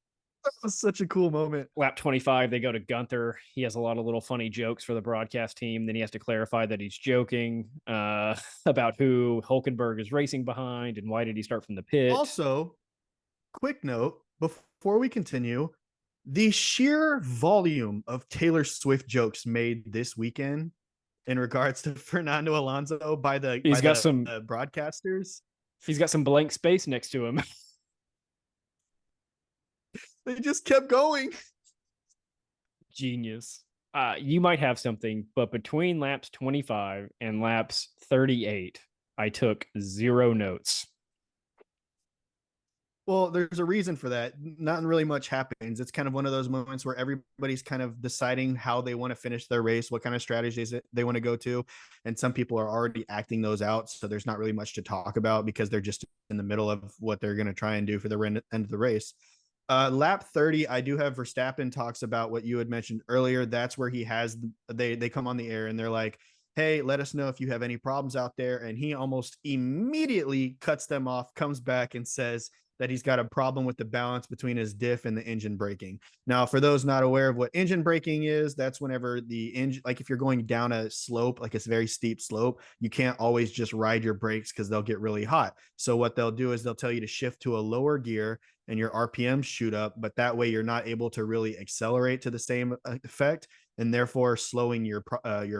that was such a cool moment. Lap 25, they go to Gunther. He has a lot of little funny jokes for the broadcast team. Then he has to clarify that he's joking about who Hulkenberg is racing behind and why did he start from the pit. Also, quick note before we continue, the sheer volume of Taylor Swift jokes made this weekend in regards to Fernando Alonso by the broadcasters. He's got some blank space next to him. They just kept going. Genius. You might have something, but between laps 25 and laps 38, I took 0 notes. Well, there's a reason for that. Not really much happens. It's kind of one of those moments where everybody's kind of deciding how they want to finish their race, what kind of strategies they want to go to. And some people are already acting those out. So there's not really much to talk about because they're just in the middle of what they're going to try and do for the end of the race. Lap 30, I do have Verstappen talks about what you had mentioned earlier. That's where he has, they come on the air and they're like, hey, let us know if you have any problems out there. And he almost immediately cuts them off, comes back and says that he's got a problem with the balance between his diff and the engine braking. Now, for those not aware of what engine braking is, that's whenever the engine, like if you're going down a slope, like it's a very steep slope, you can't always just ride your brakes because they'll get really hot. So what they'll do is they'll tell you to shift to a lower gear and your RPM shoot up, but that way you're not able to really accelerate to the same effect, and therefore slowing your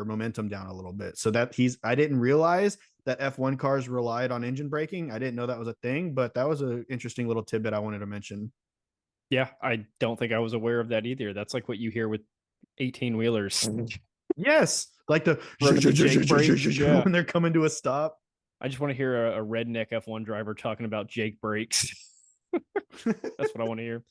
momentum down a little bit. So I didn't realize that F1 cars relied on engine braking. I didn't know that was a thing, but that was an interesting little tidbit I wanted to mention. Yeah, I don't think I was aware of that either. That's like what you hear with 18 wheelers. Yes, like the Jake brakes, yeah. When they're coming to a stop. I just want to hear a redneck F1 driver talking about Jake brakes. That's what I want to hear.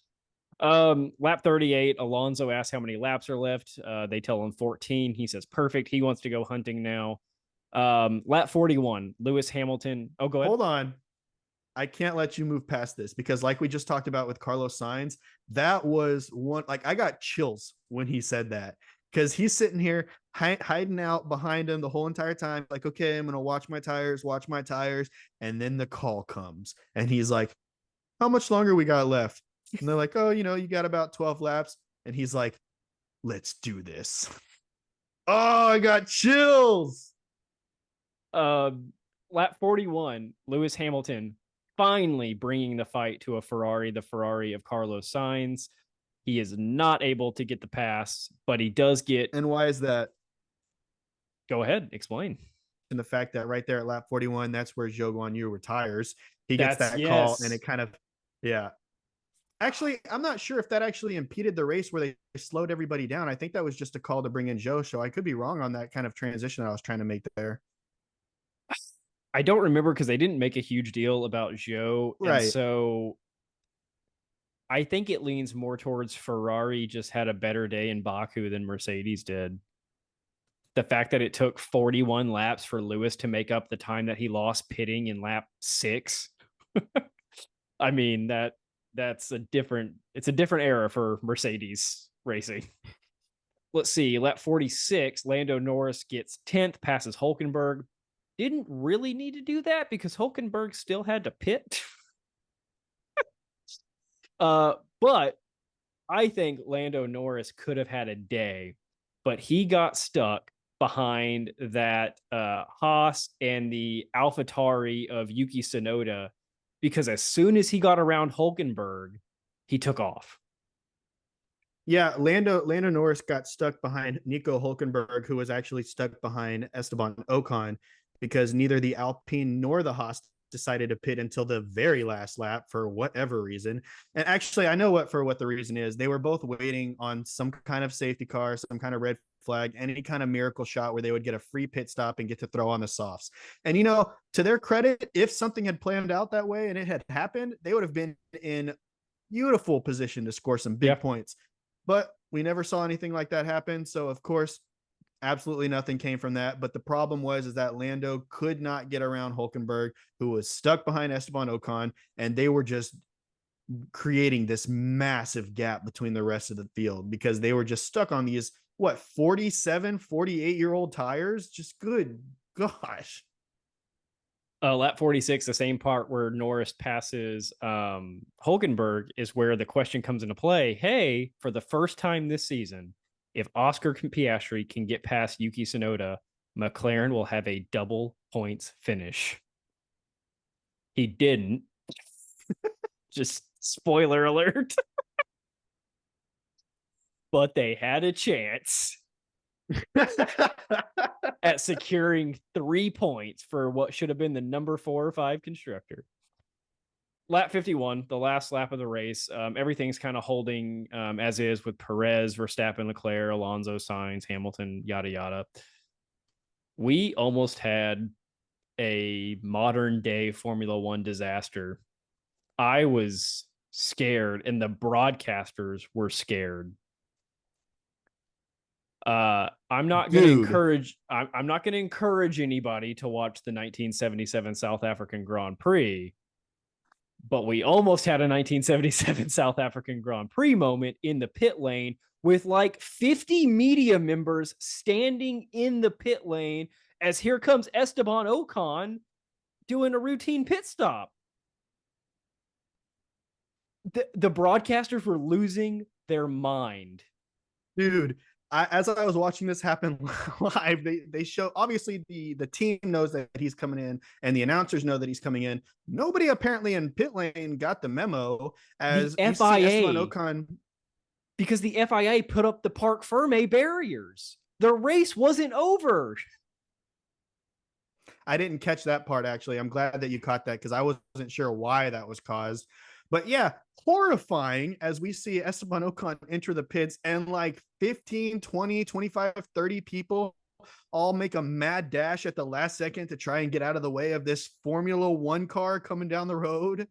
Lap 38, Alonso asks how many laps are left. They tell him 14. He says perfect. He wants to go hunting now. Lap 41, Lewis Hamilton. Oh, go ahead. Hold on. I can't let you move past this because, like we just talked about with Carlos Sainz, that was one. Like, I got chills when he said that because he's sitting here hiding out behind him the whole entire time. Like, okay, I'm gonna watch my tires, and then the call comes, and he's like, "How much longer we got left?" And they're like, "Oh, you got about 12 laps," and he's like, "Let's do this." Oh, I got chills. Lap 41, Lewis Hamilton finally bringing the fight to a Ferrari, the Ferrari of Carlos Sainz. He is not able to get the pass, but he does get. And why is that? Go ahead, explain. And the fact that right there at lap 41, that's where Zhou Guan Yu retires. He gets that call, and it kind of, yeah. Actually, I'm not sure if that actually impeded the race where they slowed everybody down. I think that was just a call to bring in Zhou, so I could be wrong on that kind of transition I was trying to make there. I don't remember because they didn't make a huge deal about Zhou. Right. And so I think it leans more towards Ferrari just had a better day in Baku than Mercedes did. The fact that it took 41 laps for Lewis to make up the time that he lost pitting in lap 6. I mean, it's a different era for Mercedes racing. Let's see, lap 46, Lando Norris gets 10th, passes Hulkenberg. Didn't really need to do that because Hulkenberg still had to pit. But I think Lando Norris could have had a day, but he got stuck behind that Haas and the AlphaTauri of Yuki Tsunoda because as soon as he got around Hulkenberg, he took off. Yeah, Lando Norris got stuck behind Nico Hulkenberg, who was actually stuck behind Esteban Ocon because neither the Alpine nor the Haas decided to pit until the very last lap for whatever reason. And actually, I know what the reason is. They were both waiting on some kind of safety car, some kind of red flag, any kind of miracle shot where they would get a free pit stop and get to throw on the softs. And, to their credit, if something had planned out that way and it had happened, they would have been in beautiful position to score some big points. But we never saw anything like that happen. So, of course, absolutely nothing came from that. But the problem was that Lando could not get around Hulkenberg, who was stuck behind Esteban Ocon, and they were just creating this massive gap between the rest of the field because they were just stuck on these, 47, 48-year-old tires? Just good gosh. Lap 46, the same part where Norris passes Hulkenberg is where the question comes into play. Hey, for the first time this season, if Oscar Piastri can get past Yuki Tsunoda, McLaren will have a double points finish. He didn't. Just spoiler alert. But they had a chance at securing 3 points for what should have been the number 4 or 5 constructor. Lap 51, the last lap of the race. Everything's kind of holding as is with Perez, Verstappen, Leclerc, Alonso, Sainz, Hamilton, yada, yada. We almost had a modern day Formula One disaster. I was scared and the broadcasters were scared. I'm not going to encourage. I'm not going to encourage anybody to watch the 1977 South African Grand Prix, but we almost had a 1977 South African Grand Prix moment in the pit lane with like 50 media members standing in the pit lane as here comes Esteban Ocon doing a routine pit stop. The broadcasters were losing their mind, dude. As I was watching this happen live, they show, obviously the team knows that he's coming in and the announcers know that he's coming in. Nobody apparently in pit lane got the memo as the FIA, Ocon, because the FIA put up the Parc Ferme barriers. The race wasn't over. I didn't catch that part, actually. I'm glad that you caught that because I wasn't sure why that was caused. But yeah, horrifying as we see Esteban Ocon enter the pits and like 15, 20, 25, 30 people all make a mad dash at the last second to try and get out of the way of this Formula One car coming down the road.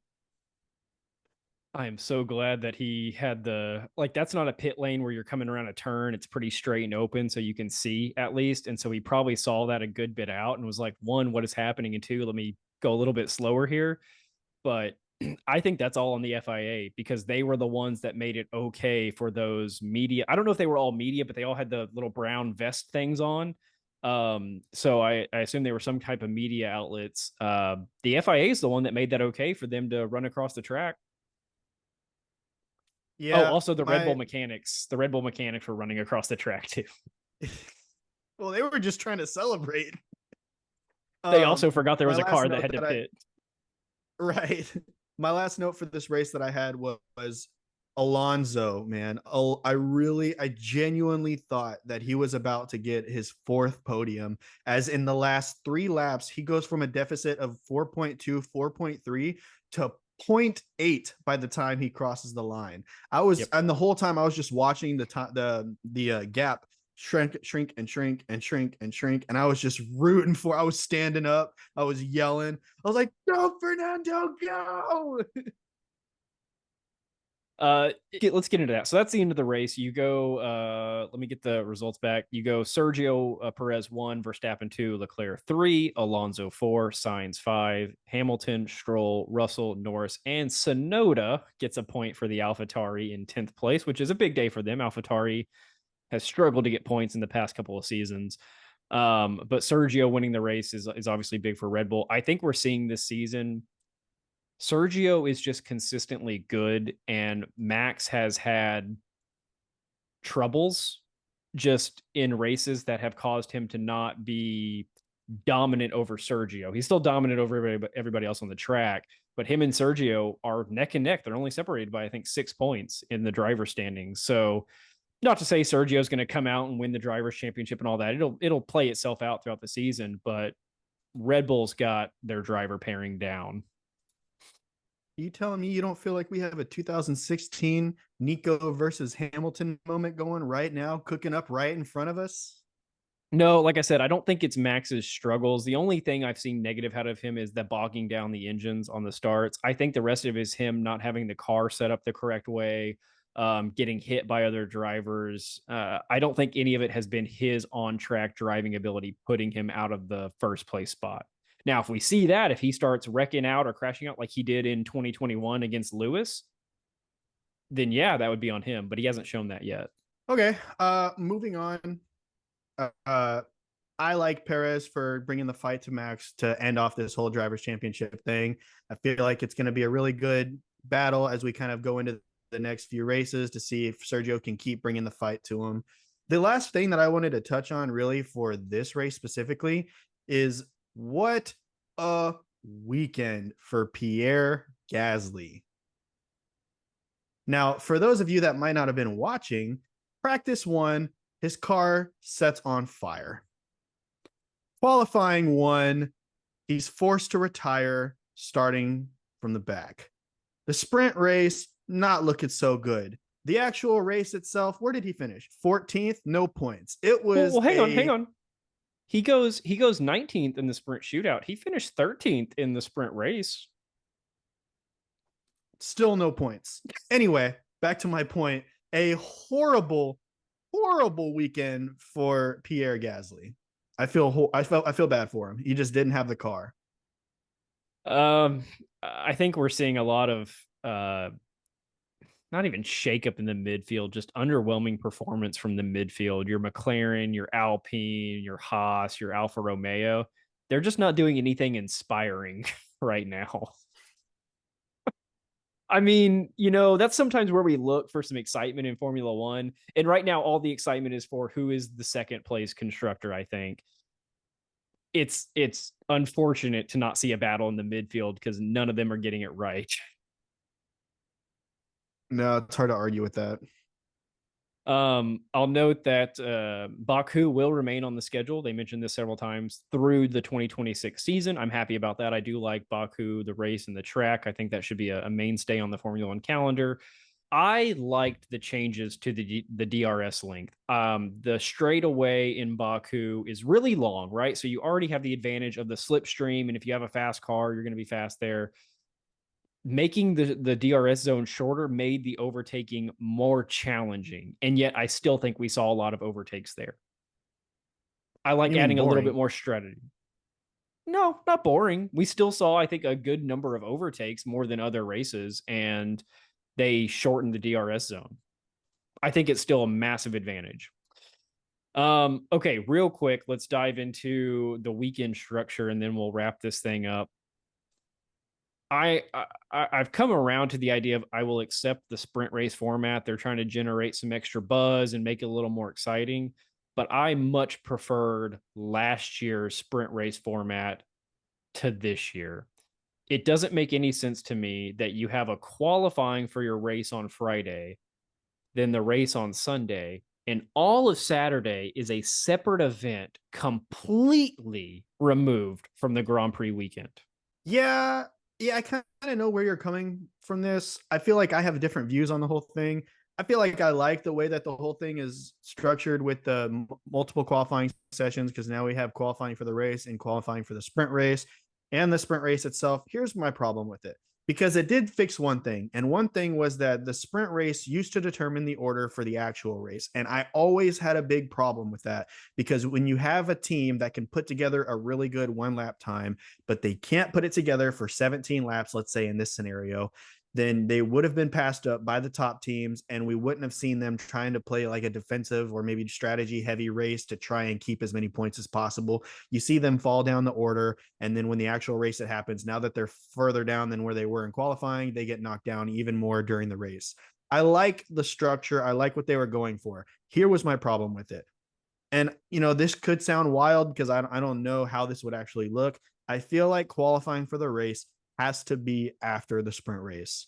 I am so glad that he had that's not a pit lane where you're coming around a turn. It's pretty straight and open, so you can see at least. And so he probably saw that a good bit out and was like, one, what is happening? And two, let me go a little bit slower here. But I think that's all on the FIA because they were the ones that made it okay for those media. I don't know if they were all media, but they all had the little brown vest things on. So I assume they were some type of media outlets. The FIA is the one that made that okay for them to run across the track. Oh, Yeah, also the Red Bull mechanics. The Red Bull mechanics were running across the track too. well, they were just trying to celebrate. They also forgot there was My a last car that note had to pit. Right. My last note for this race that I had was Alonso, man. Oh, I genuinely thought that he was about to get his fourth podium, as in the last 3 laps, he goes from a deficit of 4.2, 4.3 to 0.8 by the time he crosses the line. And the whole time I was just watching the gap shrink and shrink and shrink and shrink, and I was just rooting for. I was standing up, I was yelling, I was like, "Go, Fernando, go!" Let's get into that. So that's the end of the race. You go, let me get the results back. You go Sergio Perez 1, Verstappen 2, Leclerc 3, Alonso 4, Sainz 5, Hamilton, Stroll, Russell, Norris, and Sonoda gets a point for the AlphaTauri in 10th place, which is a big day for them. AlphaTauri has struggled to get points in the past couple of seasons. But Sergio winning the race is obviously big for Red Bull. I think we're seeing this season Sergio is just consistently good, and Max has had troubles just in races that have caused him to not be dominant over Sergio. He's still dominant over everybody else on the track, but him and Sergio are neck and neck. They're only separated by, I think, 6 points in the driver standings. So not to say Sergio's going to come out and win the drivers championship and all that. It'll play itself out throughout the season, but Red Bull's got their driver pairing down. You telling me you don't feel like we have a 2016 Nico versus Hamilton moment going right now, cooking up right in front of us? No, like I said, I don't think it's Max's struggles. The only thing I've seen negative out of him is the bogging down the engines on the starts. I think the rest of it is him not having the car set up the correct way, getting hit by other drivers. I don't think any of it has been his on track driving ability putting him out of the first place spot. Now, if we see that, if he starts wrecking out or crashing out like he did in 2021 against Lewis, then yeah, that would be on him, but he hasn't shown that yet. Okay, moving on. I like Perez for bringing the fight to Max to end off this whole drivers championship thing. I feel like it's going to be a really good battle as we kind of go into the next few races to see if Sergio can keep bringing the fight to him. The last thing that I wanted to touch on really for this race specifically is what a weekend for Pierre Gasly. Now, for those of you that might not have been watching, practice 1, his car sets on fire. Qualifying 1, he's forced to retire starting from the back. The sprint race, not looking so good. The actual race itself, where did he finish? 14th, no points. It was well hang on. He goes 19th in the sprint shootout. He finished 13th in the sprint race. Still no points. Anyway, back to my point. A horrible weekend for Pierre Gasly. I feel bad for him. He just didn't have the car. I think we're seeing a lot of not even shakeup in the midfield, just underwhelming performance from the midfield. Your McLaren, your Alpine, your Haas, your Alfa Romeo. They're just not doing anything inspiring right now. I mean, that's sometimes where we look for some excitement in Formula One. And right now, all the excitement is for who is the second place constructor, I think. It's unfortunate to not see a battle in the midfield because none of them are getting it right. No, it's hard to argue with that. I'll note that Baku will remain on the schedule. They mentioned this several times through the 2026 season. I'm happy about that. I do like Baku, the race and the track. I think that should be a mainstay on the Formula One calendar. I liked the changes to the DRS length. The straightaway in Baku is really long, right? So you already have the advantage of the slipstream, and if you have a fast car, you're going to be fast there. making the DRS zone shorter made the overtaking more challenging. And yet I still think we saw a lot of overtakes there. I like You mean adding a little bit boring? more strategy. No, not boring. We still saw, I think, a good number of overtakes more than other races, and they shortened the DRS zone. I think it's still a massive advantage. Okay, real quick, let's dive into the weekend structure and then we'll wrap this thing up. I've come around to the idea of I will accept the sprint race format. They're trying to generate some extra buzz and make it a little more exciting, but I much preferred last year's sprint race format to this year. It doesn't make any sense to me that you have a qualifying for your race on Friday, then the race on Sunday, and all of Saturday is a separate event completely removed from the Grand Prix weekend. Yeah, I kind of know where you're coming from this. I feel like I have different views on the whole thing. I feel like I like the way that the whole thing is structured with the multiple qualifying sessions, because now we have qualifying for the race and qualifying for the sprint race and the sprint race itself. Here's my problem with it, because it did fix one thing. And one thing was that the sprint race used to determine the order for the actual race. And I always had a big problem with that, because when you have a team that can put together a really good 1 lap time, but they can't put it together for 17 laps, let's say in this scenario, then they would have been passed up by the top teams, and we wouldn't have seen them trying to play like a defensive or maybe strategy heavy race to try and keep as many points as possible. You see them fall down the order, and then when the actual race it happens, now that they're further down than where they were in qualifying, they get knocked down even more during the race. I like the structure. I like what they were going for. Here was my problem with it. And, this could sound wild because I don't know how this would actually look. I feel like qualifying for the race has to be after the sprint race.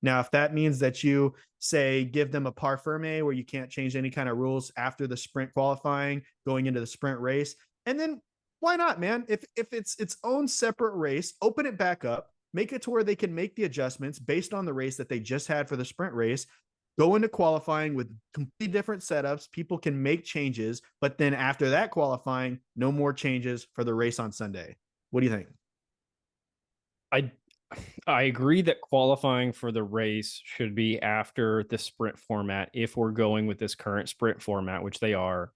Now, if that means that you say give them a parfait where you can't change any kind of rules after the sprint qualifying going into the sprint race, and then why not, man? If it's its own separate race, open it back up, make it to where they can make the adjustments based on the race that they just had for the sprint race, go into qualifying with completely different setups. People can make changes, but then after that qualifying, no more changes for the race on Sunday. What do you think? I agree that qualifying for the race should be after the sprint format if we're going with this current sprint format, which they are.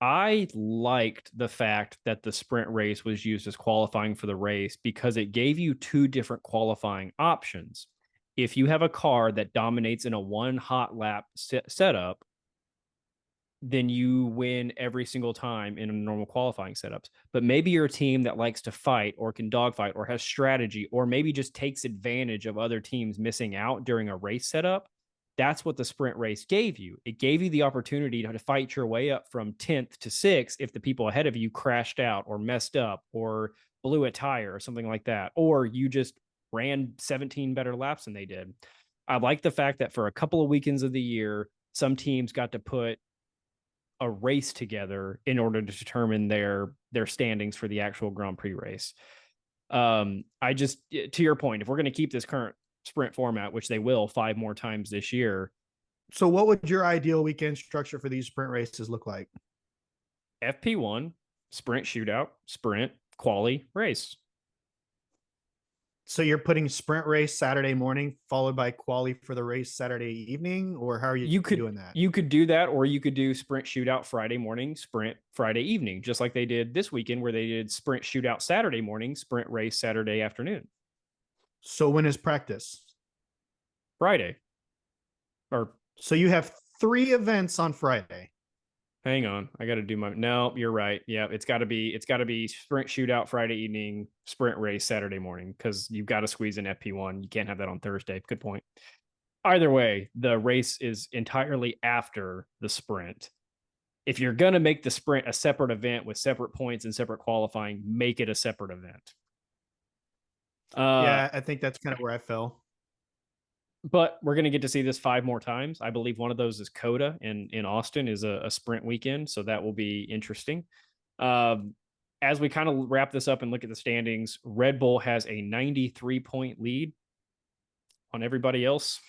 I liked the fact that the sprint race was used as qualifying for the race because it gave you two different qualifying options. If you have a car that dominates in a one hot lap setup, then you win every single time in a normal qualifying setups. But maybe you're a team that likes to fight or can dogfight or has strategy, or maybe just takes advantage of other teams missing out during a race setup. That's what the sprint race gave you. It gave you the opportunity to fight your way up from 10th to 6th if the people ahead of you crashed out or messed up or blew a tire or something like that, or you just ran 17 better laps than they did. I like the fact that for a couple of weekends of the year, some teams got to put a race together in order to determine their standings for the actual Grand Prix race. I just, to your point, if we're going to keep this current sprint format, which they will 5 more times this year. So what would your ideal weekend structure for these sprint races look like? FP1, sprint shootout, sprint, quali, race. So you're putting sprint race Saturday morning followed by quali for the race Saturday evening, or how are you doing that? You could do that, or you could do sprint shootout Friday morning, sprint Friday evening, just like they did this weekend where they did sprint shootout Saturday morning, sprint race Saturday afternoon. So when is practice? Friday. Or so you have 3 events on Friday. Hang on, I got to do my. No, you're right. Yeah, it's got to be sprint shootout Friday evening, sprint race Saturday morning, because you've got to squeeze in FP1. You can't have that on Thursday. Good point. Either way, the race is entirely after the sprint. If you're gonna make the sprint a separate event with separate points and separate qualifying, make it a separate event. Yeah, I think that's kind of where I fell. But we're going to get to see this 5 more times. I believe one of those is Coda in Austin is a sprint weekend. So that will be interesting. As we kind of wrap this up and look at the standings, Red Bull has a 93-point lead on everybody else.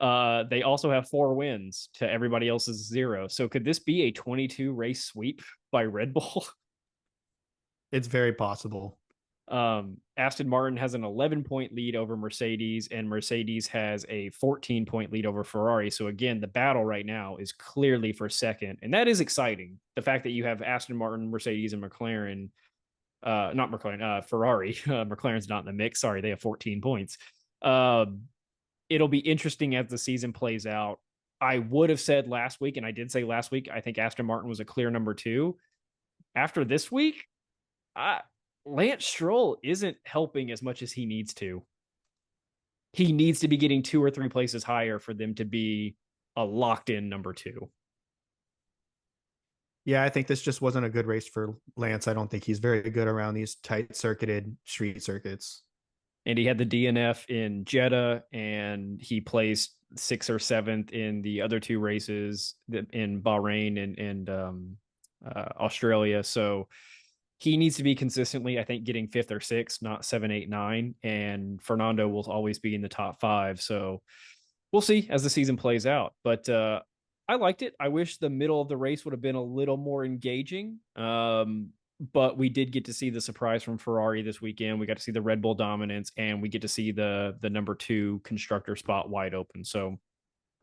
They also have 4 wins to everybody else's 0. So could this be a 22 race sweep by Red Bull? It's very possible. Aston Martin has an 11-point lead over Mercedes, and Mercedes has a 14-point lead over Ferrari. So again, the battle right now is clearly for second, and that is exciting. The fact that you have Aston Martin, Mercedes, and McLaren, not McLaren, Ferrari. McLaren's not in the mix. Sorry, they have 14 points. It'll be interesting as the season plays out. I would have said last week, and I did say last week, I think Aston Martin was a clear number 2. After this week, Lance Stroll isn't helping as much as he needs to. He needs to be getting 2 or 3 places higher for them to be a locked-in number 2. Yeah, I think this just wasn't a good race for Lance. I don't think he's very good around these tight circuited street circuits. And he had the DNF in Jeddah, and he placed 6th or 7th in the other 2 races in Bahrain and Australia. So he needs to be consistently, I think, getting 5th or 6th, not 7, 8, 9. And Fernando will always be in the top 5. So we'll see as the season plays out. But I liked it. I wish the middle of the race would have been a little more engaging. But we did get to see the surprise from Ferrari this weekend. We got to see the Red Bull dominance, and we get to see the number 2 constructor spot wide open. So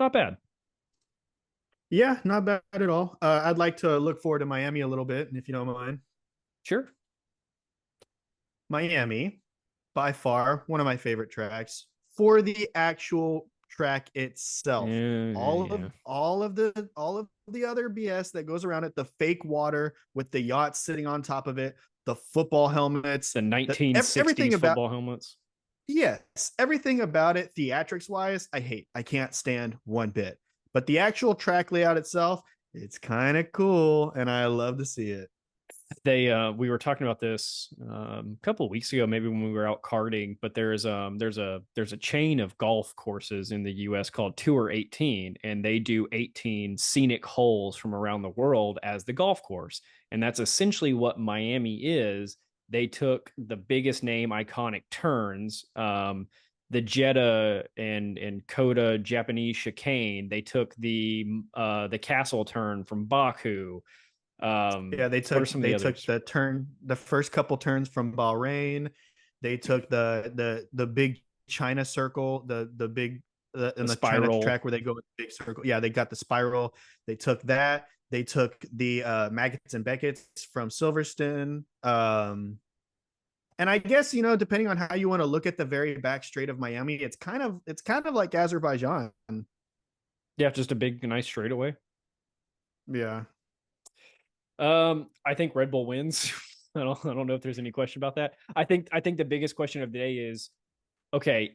not bad. Yeah, not bad at all. I'd like to look forward to Miami a little bit, if you don't mind. Sure. Miami, by far one of my favorite tracks for the actual track itself. All of the other BS that goes around it, the fake water with the yacht sitting on top of it, the football helmets, the 1960s football helmets. Yes, everything about it, theatrics wise, I hate. I can't stand one bit. But the actual track layout itself, it's kind of cool, and I love to see it. We were talking about this a couple of weeks ago, maybe when we were out karting, but there's a chain of golf courses in the US called Tour 18, and they do 18 scenic holes from around the world as the golf course. And that's essentially what Miami is. They took the biggest name iconic turns, the Jeddah and Coda Japanese chicane. They took the castle turn from Baku. They took the first couple turns from Bahrain. They took the big China circle, the big in the spiral China track where they go with the big circle. Yeah, they got the spiral. They took that. They took the Maggots and Beckett's from Silverstone. And I guess, depending on how you want to look at the very back straight of Miami, it's kind of like Azerbaijan. Yeah, just a big, nice straightaway. Yeah. I think Red Bull wins. I don't know if there's any question about that. I think the biggest question of the day is, okay,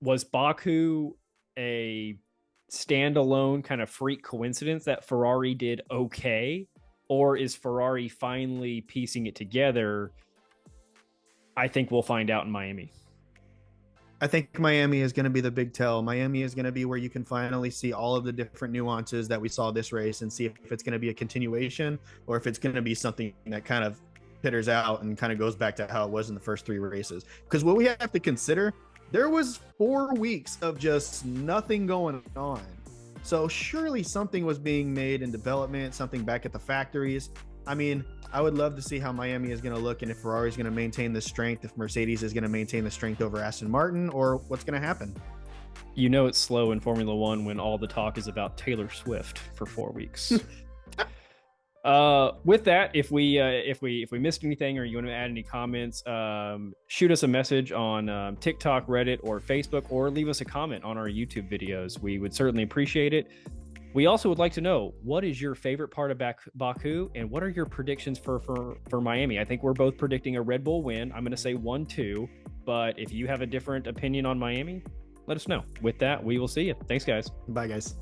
was Baku a standalone kind of freak coincidence that Ferrari did okay, or is Ferrari finally piecing it together? I think we'll find out in Miami. I think Miami is going to be the big tell. Miami is going to be where you can finally see all of the different nuances that we saw this race and see if it's going to be a continuation or if it's going to be something that kind of pitters out and kind of goes back to how it was in the first 3 races. Because what we have to consider, there was 4 weeks of just nothing going on. So surely something was being made in development, something back at the factories. I mean, I would love to see how Miami is going to look and if Ferrari is going to maintain the strength, if Mercedes is going to maintain the strength over Aston Martin, or what's going to happen. It's slow in Formula One when all the talk is about Taylor Swift for 4 weeks. With that, if we missed anything or you want to add any comments, shoot us a message on TikTok, Reddit, or Facebook, or leave us a comment on our YouTube videos. We would certainly appreciate it. We also would like to know, what is your favorite part of Baku, and what are your predictions for Miami? I think we're both predicting a Red Bull win. I'm going to say 1-2, but if you have a different opinion on Miami, let us know. With that, we will see you. Thanks, guys. Bye, guys.